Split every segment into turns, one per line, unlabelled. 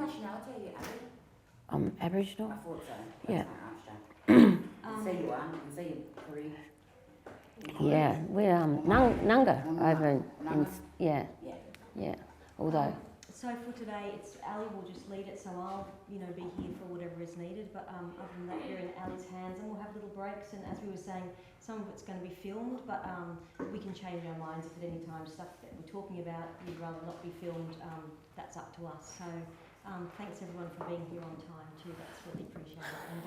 nationality are you, Abby?
I'm Aboriginal.
I thought so.
Yeah.
See you are. I can see you pretty.
Yeah, we're Nunga over in
Nunga?
yeah. Although
So for today, it's Ali will just lead it, so I'll be here for whatever is needed. But other than that, you're in Ali's hands, and we'll have little breaks. And as we were saying, some of it's going to be filmed, but we can change our minds if at any time stuff that we're talking about you'd rather not be filmed. That's up to us. So thanks everyone for being here on time too. That's really appreciated, and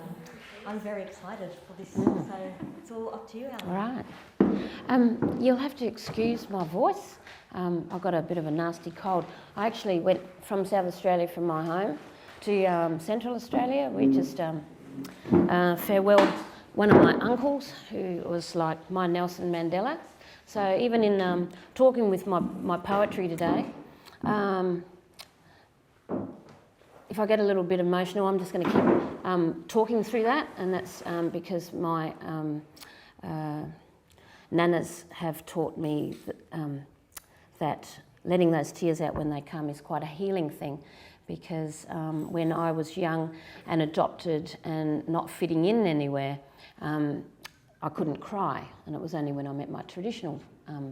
I'm very excited for this. So it's all up to you, Ali.
right. You'll have to excuse my voice. I've got a bit of a nasty cold. I actually went from South Australia, from my home, to Central Australia. We just farewelled one of my uncles, who was like my Nelson Mandela. So even in talking with my poetry today, if I get a little bit emotional, I'm just going to keep talking through that, and that's because my nanas have taught me that letting those tears out when they come is quite a healing thing, because when I was young and adopted and not fitting in anywhere, I couldn't cry, and it was only when I met my traditional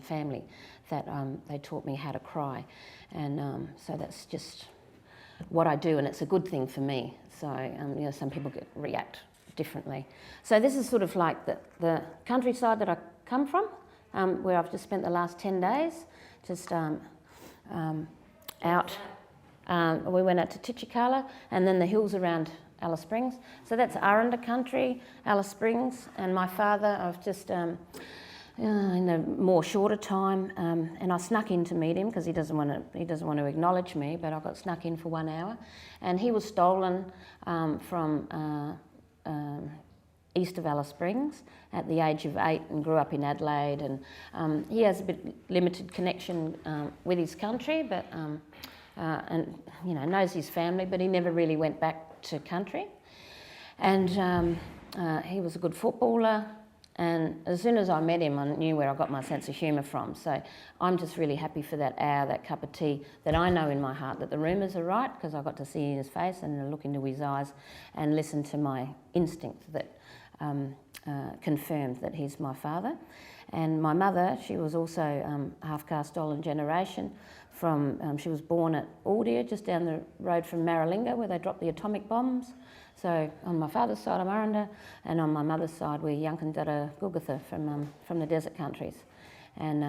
family that they taught me how to cry, and so that's just what I do, and it's a good thing for me. So some people react differently. So this is sort of like the countryside that I come from, where I've just spent the last 10 days just out. We went out to Titchikala, and then the hills around Alice Springs. So that's Aranda country, Alice Springs, and my father I've just in a more shorter time, and I snuck in to meet him because he doesn't want to acknowledge me, but I got snuck in for 1 hour, and he was stolen from east of Alice Springs at the age of 8 and grew up in Adelaide, and he has a bit limited connection with his country, but and knows his family, but he never really went back to country, and he was a good footballer. And as soon as I met him, I knew where I got my sense of humour from. So I'm just really happy for that hour, that cup of tea, that I know in my heart that the rumours are right, because I got to see his face and look into his eyes and listen to my instinct that confirmed that he's my father. And my mother, she was also half-caste stolen generation. She was born at Aldia, just down the road from Maralinga, where they dropped the atomic bombs. So on my father's side, I'm Aranda, and on my mother's side, we're Yankandara Gulgatha from the desert countries. And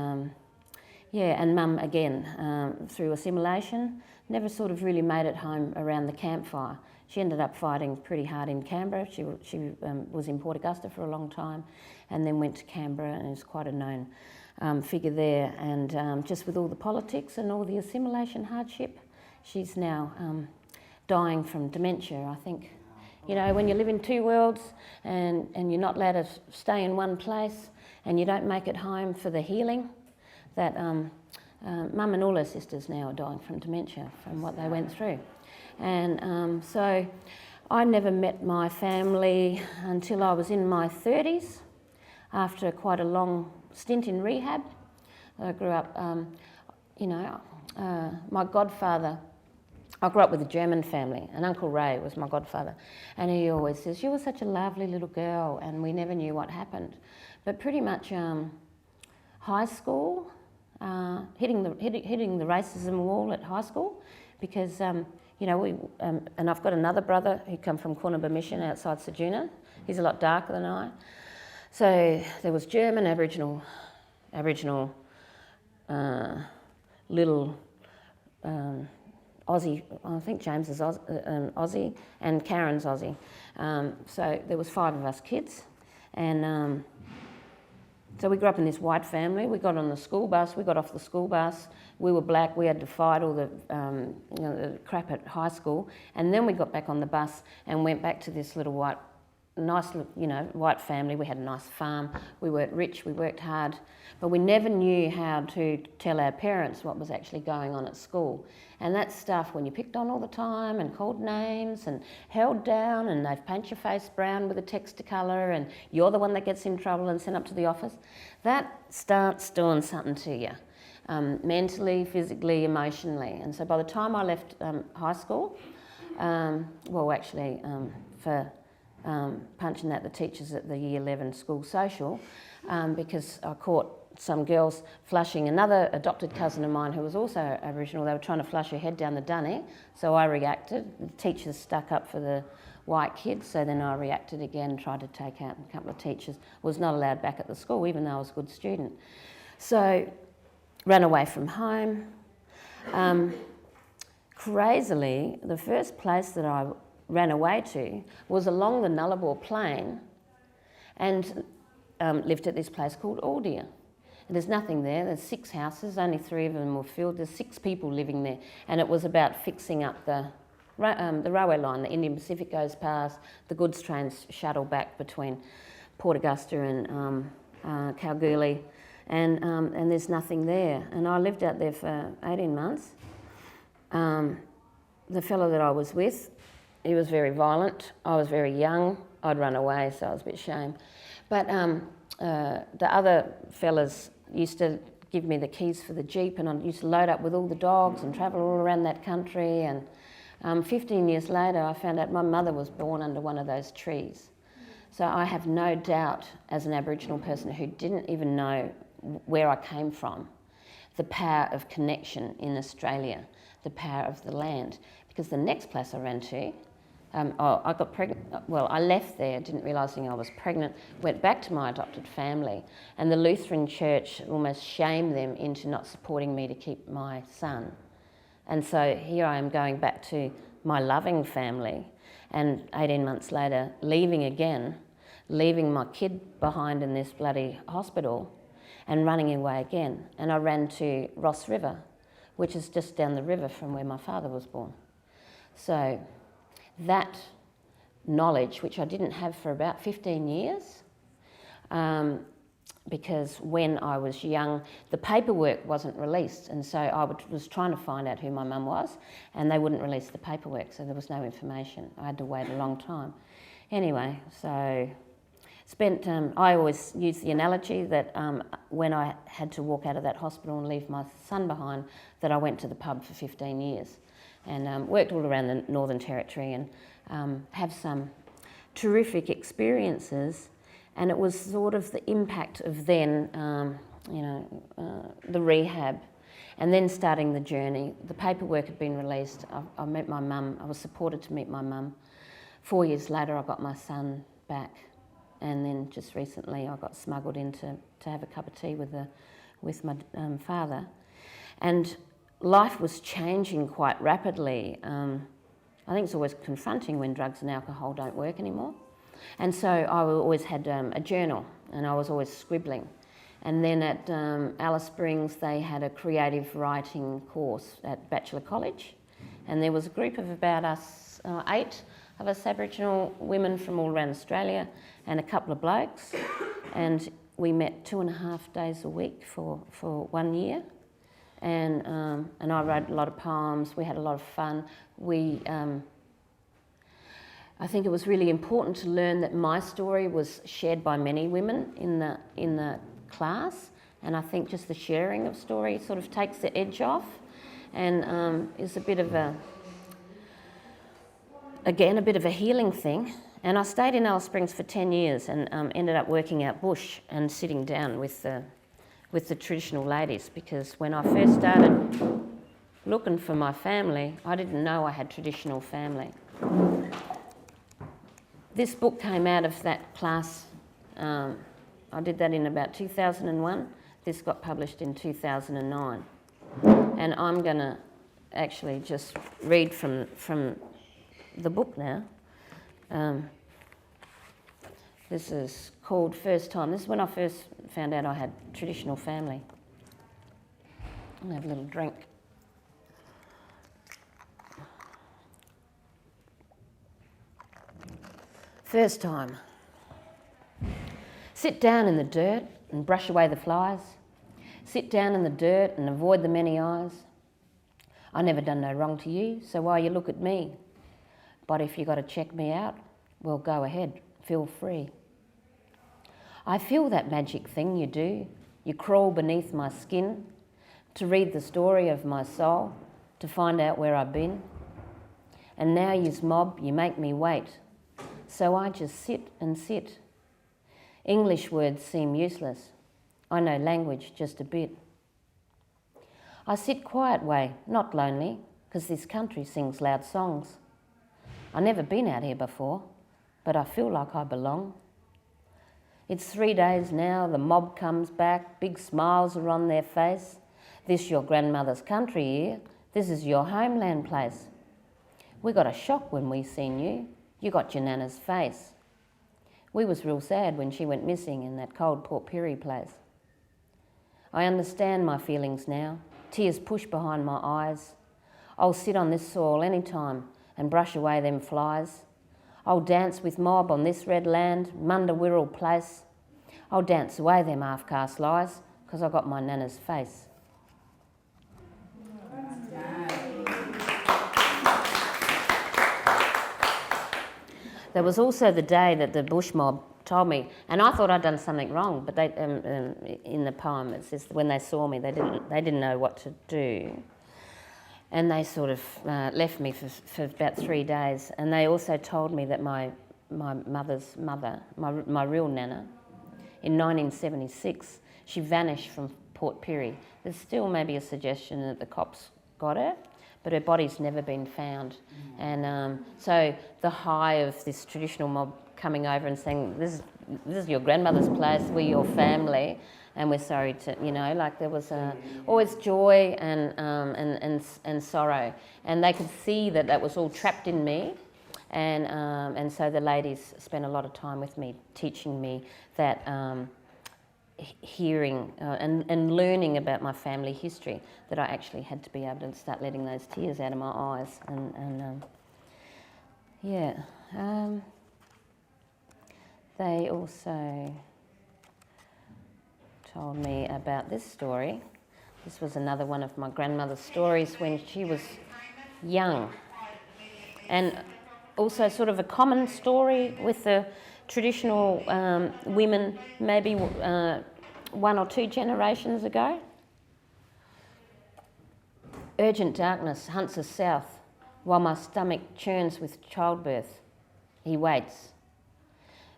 and Mum, again, through assimilation, never sort of really made it home around the campfire. She ended up fighting pretty hard in Canberra. She was in Port Augusta for a long time, and then went to Canberra, and is quite a known figure there. And just with all the politics and all the assimilation hardship, she's now dying from dementia, I think. When you live in two worlds and you're not allowed to stay in one place, and you don't make it home for the healing, that Mum and all her sisters now are dying from dementia from what they went through. And so I never met my family until I was in my 30s, after quite a long stint in rehab. I grew up, my godfather, I grew up with a German family, and Uncle Ray was my godfather, and he always says, "You were such a lovely little girl," and we never knew what happened. But pretty much high school, hitting the racism wall at high school, because and I've got another brother who come from Cornaba Mission outside Ceduna. He's a lot darker than I. So there was German, Aboriginal, little Aussie. I think James is Aussie, and Karen's Aussie. So there was 5 of us kids, and so we grew up in this white family. We got on the school bus. We got off the school bus. We were black. We had to fight all the the crap at high school, and then we got back on the bus and went back to this little nice white family. We had a nice farm. We weren't rich. We worked hard, but we never knew how to tell our parents what was actually going on at school. And that stuff, when you're picked on all the time and called names and held down, and they've paint your face brown with a Texticolour, and you're the one that gets in trouble and sent up to the office, that starts doing something to you, mentally, physically, emotionally. And so by the time I left high school, for punching at the teachers at the Year 11 school social, because I caught some girls flushing another adopted cousin of mine who was also Aboriginal. They were trying to flush her head down the dunny, so I reacted. The teachers stuck up for the white kids, so then I reacted again, tried to take out a couple of teachers. Was not allowed back at the school, even though I was a good student. So, ran away from home. Crazily, the first place that I ran away to was along the Nullarbor Plain, and lived at this place called Aldia. And there's nothing there. There's 6 houses, only 3 of them were filled. There's 6 people living there, and it was about fixing up the railway line. The Indian Pacific goes past, the goods trains shuttle back between Port Augusta and Kalgoorlie, and there's nothing there. And I lived out there for 18 months. The fellow that I was with, he was very violent. I was very young. I'd run away, so I was a bit ashamed. But the other fellas used to give me the keys for the Jeep, and I used to load up with all the dogs and travel all around that country. And 15 years later, I found out my mother was born under one of those trees. So I have no doubt, as an Aboriginal person who didn't even know where I came from, the power of connection in Australia, the power of the land. Because the next place I ran to, I got pregnant. Well, I left there, didn't realise I was pregnant, went back to my adopted family, and the Lutheran Church almost shamed them into not supporting me to keep my son. And so here I am going back to my loving family, and 18 months later leaving again, leaving my kid behind in this bloody hospital and running away again. And I ran to Ross River, which is just down the river from where my father was born. So that knowledge, which I didn't have for about 15 years, because when I was young, the paperwork wasn't released, and so I was trying to find out who my mum was, and they wouldn't release the paperwork, so there was no information. I had to wait a long time. Anyway, so I always use the analogy that when I had to walk out of that hospital and leave my son behind, that I went to the pub for 15 years and worked all around the Northern Territory and have some terrific experiences. And it was sort of the impact of then, the rehab, and then starting the journey. The paperwork had been released. I met my mum. I was supported to meet my mum. 4 years later, I got my son back. And then just recently I got smuggled in to have a cup of tea with my father. And life was changing quite rapidly. I think it's always confronting when drugs and alcohol don't work anymore. And so I always had a journal, and I was always scribbling. And then at Alice Springs they had a creative writing course at Bachelor College, and there was a group of about us, 8 of us Aboriginal women from all around Australia, and a couple of blokes, and we met 2.5 days a week for 1 year, and I wrote a lot of poems. We had a lot of fun. I think it was really important to learn that my story was shared by many women in the class, and I think just the sharing of story sort of takes the edge off, and is a bit of a healing thing. And I stayed in Alice Springs for 10 years and ended up working out bush and sitting down with the traditional ladies, because when I first started looking for my family, I didn't know I had traditional family. This book came out of that class. I did that in about 2001. This got published in 2009. And I'm going to actually just read from the book now. This is called First Time. This is when I first found out I had traditional family. I'll have a little drink. First time. Sit down in the dirt and brush away the flies. Sit down in the dirt and avoid the many eyes. I never done no wrong to you, so why you look at me? But if you got to check me out, well, go ahead, feel free. I feel that magic thing you do. You crawl beneath my skin to read the story of my soul, to find out where I've been. And now yous mob, you make me wait. So I just sit and sit. English words seem useless. I know language just a bit. I sit quiet way, not lonely, 'cause this country sings loud songs. I never been out here before, but I feel like I belong. It's 3 days now, the mob comes back, big smiles are on their face. This your grandmother's country here, this is your homeland place. We got a shock when we seen you, you got your nana's face. We was real sad when she went missing in that cold Port Pirie place. I understand my feelings now, tears push behind my eyes. I'll sit on this soil anytime and brush away them flies. I'll dance with mob on this red land, Munda Wirral place. I'll dance away them half-caste lies, 'cause I got my nana's face. There was also the day that the bush mob told me, and I thought I'd done something wrong, but they, in the poem it says when they saw me, they didn't know what to do. And they sort of left me for about 3 days. And they also told me that my mother's mother, my real nana, in 1976, she vanished from Port Pirie. There's still maybe a suggestion that the cops got her, but her body's never been found. And so the high of this traditional mob coming over and saying, this is your grandmother's place, we're your family, and we're sorry to, like there was always joy and sorrow. And they could see that was all trapped in me. And so the ladies spent a lot of time with me, teaching me that hearing and learning about my family history, that I actually had to be able to start letting those tears out of my eyes. They also told me about this story. This was another one of my grandmother's stories when she was young. And also sort of a common story with the traditional women maybe 1 or 2 generations ago. Urgent darkness hunts us south while my stomach churns with childbirth. He waits.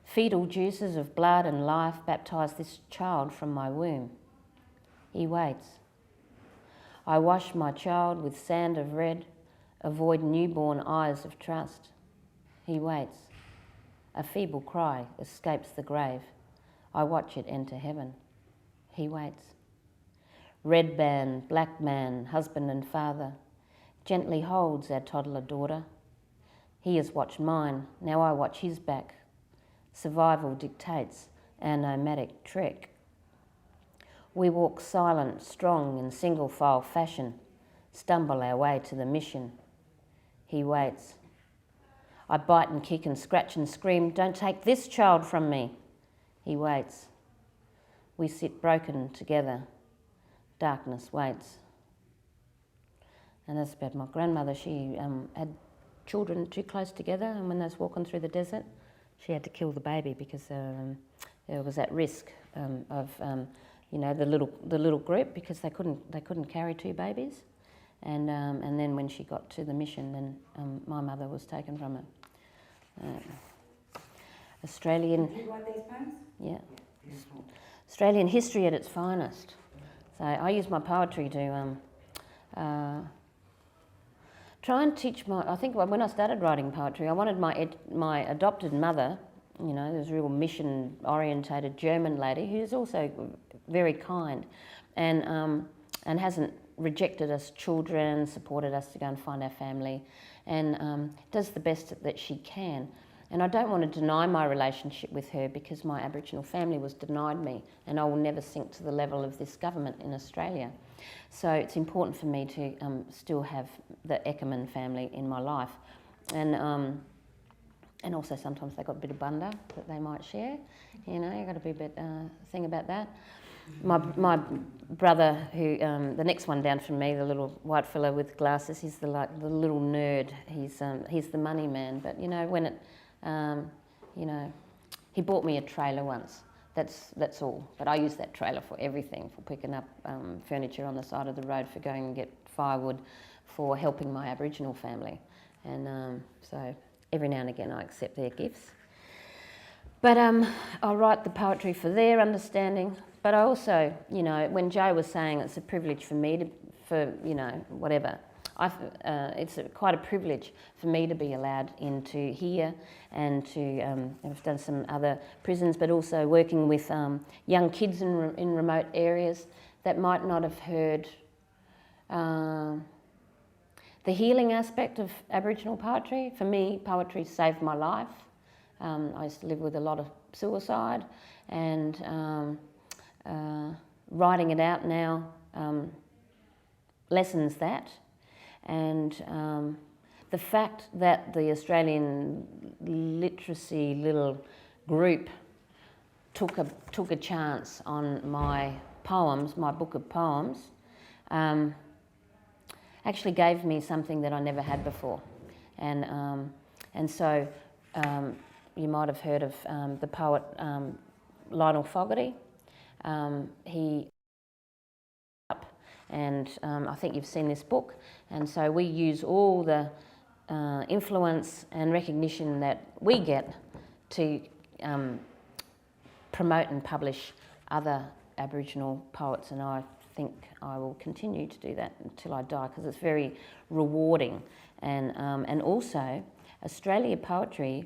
Fetal juices of blood and life baptise this child from my womb. He waits. I wash my child with sand of red, avoid newborn eyes of trust. He waits. A feeble cry escapes the grave. I watch it enter heaven. He waits. Red man, black man, husband and father, gently holds our toddler daughter. He has watched mine, now I watch his back. Survival dictates our nomadic trek. We walk silent, strong in single file fashion, stumble our way to the mission. He waits. I bite and kick and scratch and scream, don't take this child from me. He waits. We sit broken together. Darkness waits. And that's about my grandmother. She had children too close together, and when they was walking through the desert, she had to kill the baby because there was at risk of the little group, because they couldn't carry 2 babies, and then when she got to the mission, then my mother was taken from her. Australian.
Did you write these poems?
Yeah.
Beautiful.
Australian history at its finest. So I use my poetry to try and teach I think when I started writing poetry, I wanted my adopted mother, this real mission-orientated German lady who's also very kind and hasn't rejected us children, supported us to go and find our family, and does the best that she can. And I don't want to deny my relationship with her, because my Aboriginal family was denied me, and I will never sink to the level of this government in Australia. So it's important for me to still have the Eckermann family in my life. And also sometimes they've got a bit of bunda that they might share. You've got to be a bit thing about that. My brother, who the next one down from me, the little white fella with glasses, he's the little nerd. He's the money man. But when it, he bought me a trailer once. That's all. But I use that trailer for everything, for picking up furniture on the side of the road, for going and get firewood, for helping my Aboriginal family. And so every now and again I accept their gifts. But I write the poetry for their understanding. But I also, you know, when Joe was saying it's a privilege for me you know, whatever, it's quite a privilege for me to be allowed into here and to, I've done some other prisons, but also working with young kids in remote areas that might not have heard the healing aspect of Aboriginal poetry. For me, poetry saved my life. I used to live with a lot of suicide, and writing it out now lessens that. And the fact that the Australian literacy little group took a chance on my poems, my book of poems, actually gave me something that I never had before. And so you might have heard of the poet Lionel Fogarty. He and I think you've seen this book, and so we use all the influence and recognition that we get to promote and publish other Aboriginal poets, and I think I will continue to do that until I die, because it's very rewarding. And also Australia poetry,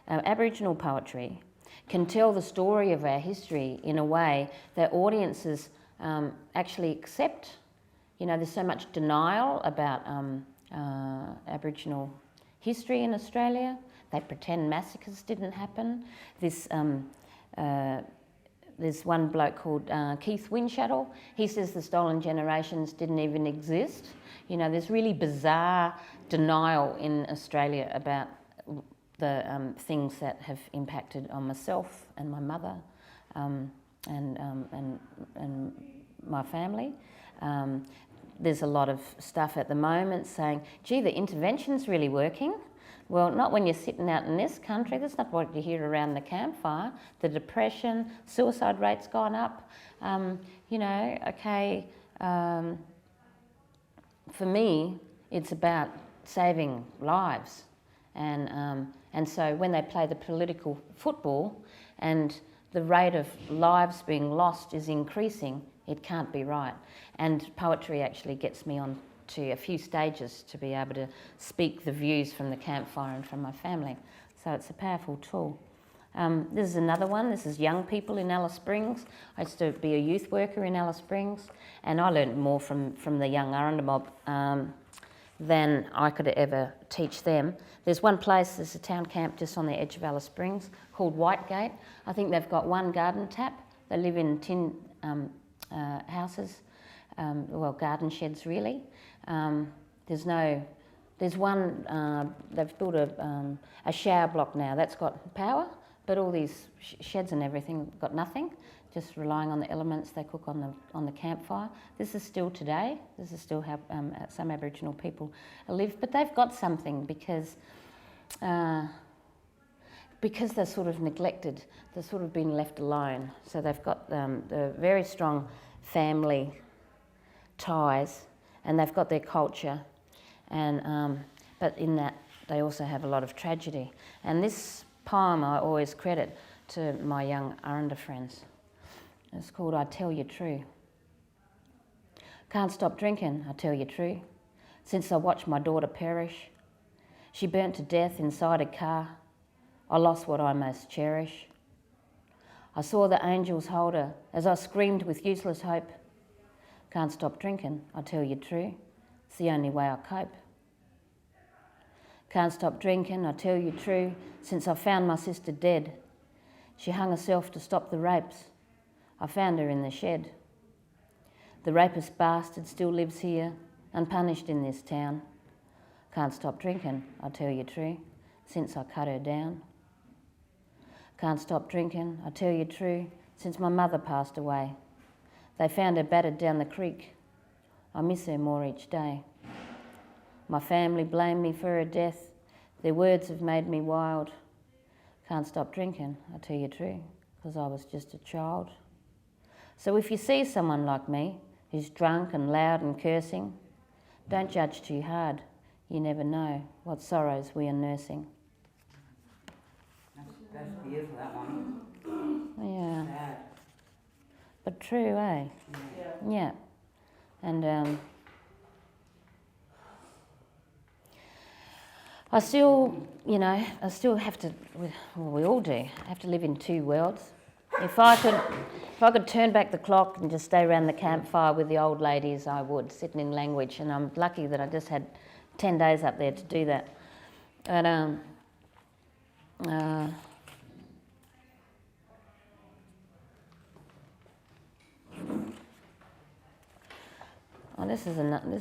Aboriginal poetry, can tell the story of our history in a way that audiences actually accept. You know, there's so much denial about Aboriginal history in Australia. They pretend massacres didn't happen. There's one bloke called Keith Winshuttle. He says the stolen generations didn't even exist. You know, there's really bizarre denial in Australia about the things that have impacted on myself and my mother and my family. There's a lot of stuff at the moment saying, gee, the intervention's really working. Well, not when you're sitting out in this country. That's not what you hear around the campfire. The depression, suicide rate's gone up. You know, okay, for me, it's about saving lives. And so when they play the political football and the rate of lives being lost is increasing, it can't be right. And poetry actually gets me on to a few stages to be able to speak the views from the campfire and from my family. So it's a powerful tool. This is another one. This is young people in Alice Springs. I used to be a youth worker in Alice Springs, and I learned more from the young Aranda mob than I could ever teach them. There's one place, there's a town camp just on the edge of Alice Springs called Whitegate. I think they've got one garden tap. They live in tin houses, well, garden sheds really. There's one, they've built a shower block now, that's got power, but all these sheds and everything got nothing, just relying on the elements they cook on the campfire. This is still today, this is still how some Aboriginal people live, but they've got something because they're sort of neglected, they're sort of been left alone. So they've got the very strong family ties, and they've got their culture, and but in that they also have a lot of tragedy. And this poem I always credit to my young Aranda friends. It's called I Tell You True. Can't stop drinking, I tell you true, since I watched my daughter perish. She burnt to death inside a car. I lost what I most cherish. I saw the angels hold her as I screamed with useless hope. Can't stop drinking, I tell you true, it's the only way I cope. Can't stop drinking, I tell you true, since I found my sister dead. She hung herself to stop the rapes. I found her in the shed. The rapist bastard still lives here, unpunished in this town. Can't stop drinking, I tell you true, since I cut her down. Can't stop drinking, I tell you true, since my mother passed away. They found her battered down the creek. I miss her more each day. My family blame me for her death. Their words have made me wild. Can't stop drinking, I tell you true, because I was just a child. So if you see someone like me, who's drunk and loud and cursing, don't judge too hard. You never know what sorrows we are nursing.
That's beautiful, that one.
Yeah.
Sad.
But true, eh? Yeah. And I still, I still have to, well, we all do, have to live in two worlds. If I could turn back the clock and just stay around the campfire with the old ladies, I would, sitting in language. And I'm lucky that I just had 10 days up there to do that. But this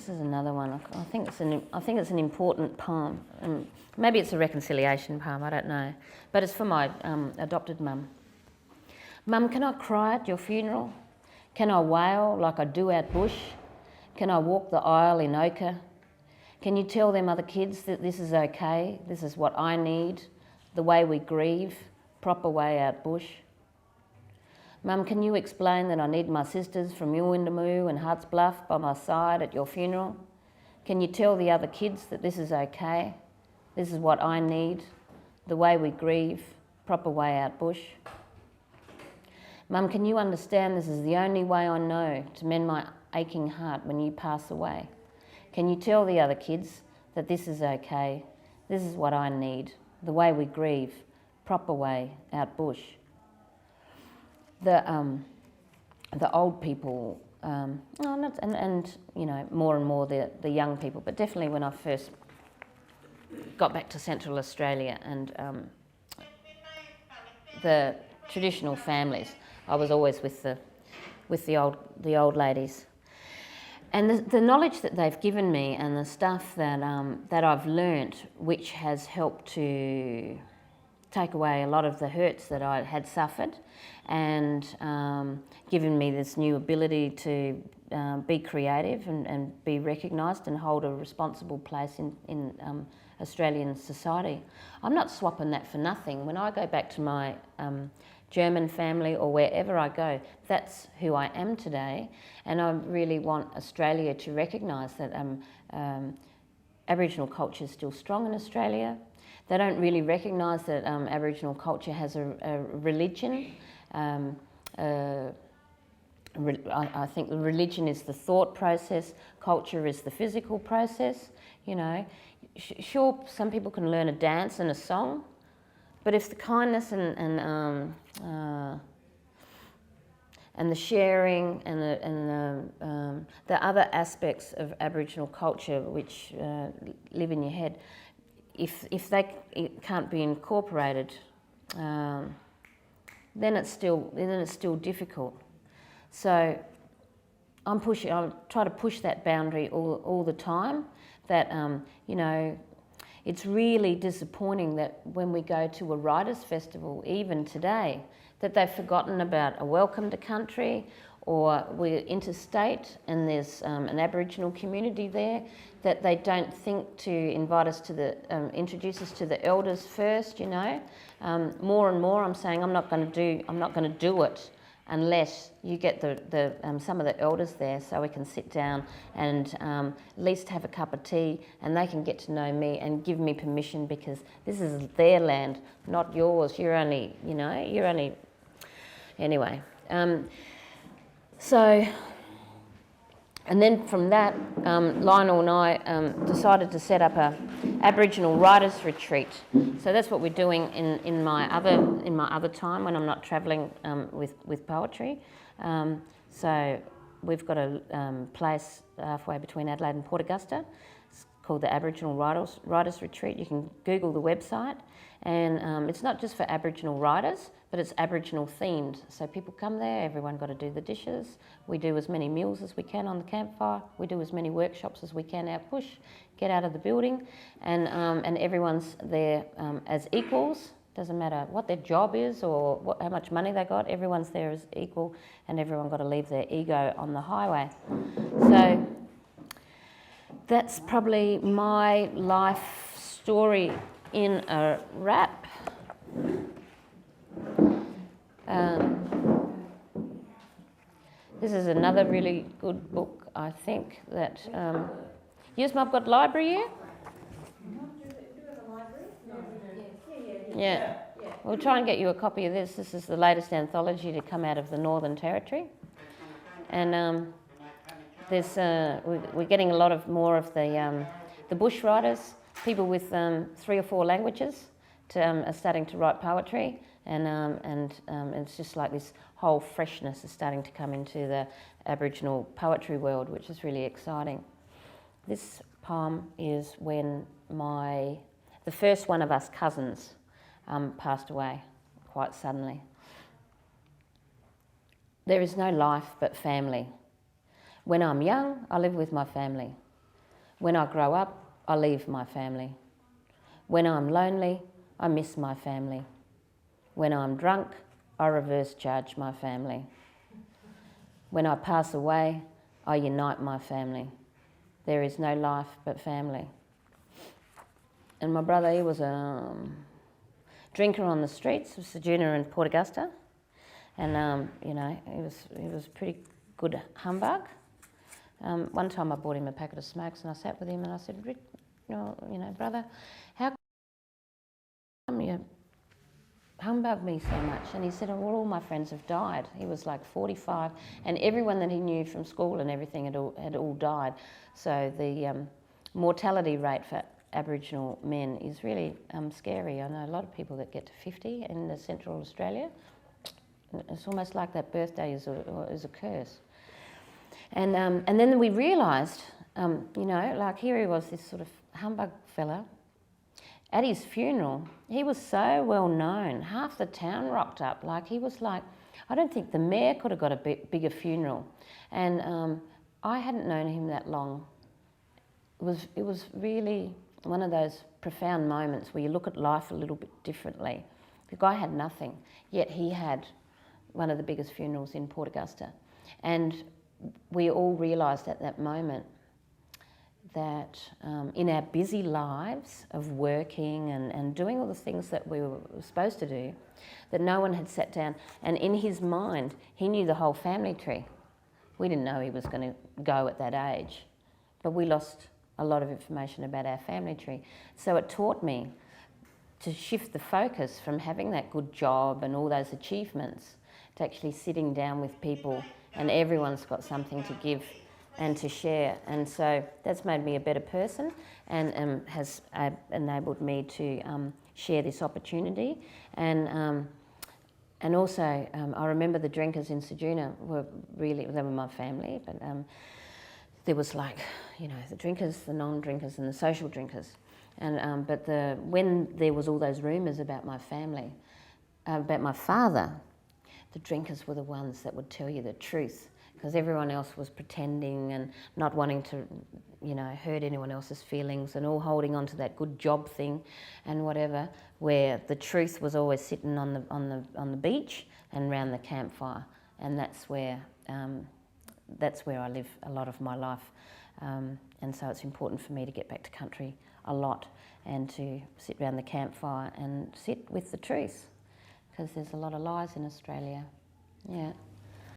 is another one. I think it's an important poem. Maybe it's a reconciliation poem. I don't know, but it's for my adopted mum. Mum, can I cry at your funeral? Can I wail like I do out bush? Can I walk the aisle in ochre? Can you tell them other kids that this is okay? This is what I need. The way we grieve, proper way out bush. Mum, can you explain that I need my sisters from Yuwindamu and Harts Bluff by my side at your funeral? Can you tell the other kids that this is okay? This is what I need. The way we grieve, proper way out bush. Mum, can you understand this is the only way I know to mend my aching heart when you pass away? Can you tell the other kids that this is okay? This is what I need. The way we grieve, proper way out bush. The old people, and more and more the young people, but definitely when I first got back to Central Australia and the traditional families, I was always with the old ladies, and the knowledge that they've given me and the stuff that I've learnt, which has helped to take away a lot of the hurts that I had suffered, and given me this new ability to be creative and be recognised and hold a responsible place in Australian society. I'm not swapping that for nothing. When I go back to my German family or wherever I go, that's who I am today, and I really want Australia to recognise that Aboriginal culture is still strong in Australia. They don't really recognise that Aboriginal culture has a religion. I think the religion is the thought process, culture is the physical process. Sure, some people can learn a dance and a song, but if the kindness and the sharing and the other aspects of Aboriginal culture which live in your head, if they can't be incorporated, then it's still difficult. So I try to push that boundary all the time. That it's really disappointing that when we go to a writers' festival, even today, that they've forgotten about a welcome to country, or we're interstate and there's an Aboriginal community there, that they don't think to invite us to introduce us to the elders first. More and more I'm saying I'm not going to do it unless you get some of the elders there, so we can sit down and at least have a cup of tea, and they can get to know me and give me permission, because this is their land, not yours. You're only anyway. So, and then from that, Lionel and I decided to set up a Aboriginal writers retreat. So that's what we're doing in my other time when I'm not travelling with poetry. So we've got a place halfway between Adelaide and Port Augusta. It's called the Aboriginal Writers Retreat. You can Google the website, and it's not just for Aboriginal writers, but it's Aboriginal themed. So people come there, everyone got to do the dishes. We do as many meals as we can on the campfire. We do as many workshops as we can out bush, get out of the building, and everyone's there as equals. Doesn't matter what their job is or how much money they got, everyone's there as equal, and everyone got to leave their ego on the highway. So that's probably my life story in a wrap. This is another really good book, I think, that... Yes, Mum, got library here? Yeah. We'll try and get you a copy of this. This is the latest anthology to come out of the Northern Territory. And we're getting a lot of more of the bush writers, people with 3 or 4 languages are starting to write poetry. And it's just like this whole freshness is starting to come into the Aboriginal poetry world, which is really exciting. This poem is when the first one of us cousins passed away quite suddenly. There is no life but family. When I'm young, I live with my family. When I grow up, I leave my family. When I'm lonely, I miss my family. When I'm drunk, I reverse charge my family. When I pass away, I unite my family. There is no life but family. And my brother, he was a drinker on the streets of Ceduna and Port Augusta. And, he was a pretty good humbug. One time I bought him a packet of smokes and I sat with him and I said, Rick, brother, how come you humbug me so much? And he said, well, all my friends have died. He was like 45 and everyone that he knew from school and everything had all died. So the mortality rate for Aboriginal men is really scary. I know a lot of people that get to 50 in the Central Australia. It's almost like that birthday is a curse. And then we realised, like here he was, this sort of humbug fella. At his funeral, he was so well known. Half the town rocked up. Like he was like, I don't think the mayor could have got a bigger funeral. And I hadn't known him that long. It was really one of those profound moments where you look at life a little bit differently. The guy had nothing, yet he had one of the biggest funerals in Port Augusta. And we all realised at that moment that in our busy lives of working and doing all the things that we were supposed to do, that no one had sat down, and in his mind, he knew the whole family tree. We didn't know he was going to go at that age, but we lost a lot of information about our family tree. So it taught me to shift the focus from having that good job and all those achievements to actually sitting down with people and everyone's got something to give and to share. And so that's made me a better person and has enabled me to share this opportunity. And also, I remember the drinkers in Ceduna they were my family, but there was like, the drinkers, the non-drinkers and the social drinkers. And but when there was all those rumours about my family, about my father, the drinkers were the ones that would tell you the truth, because everyone else was pretending and not wanting to, hurt anyone else's feelings and all holding on to that good job thing and whatever, where the truth was always sitting on the beach and round the campfire. And that's where I live a lot of my life. And so it's important for me to get back to country a lot and to sit around the campfire and sit with the truth, because there's a lot of lies in Australia. Yeah.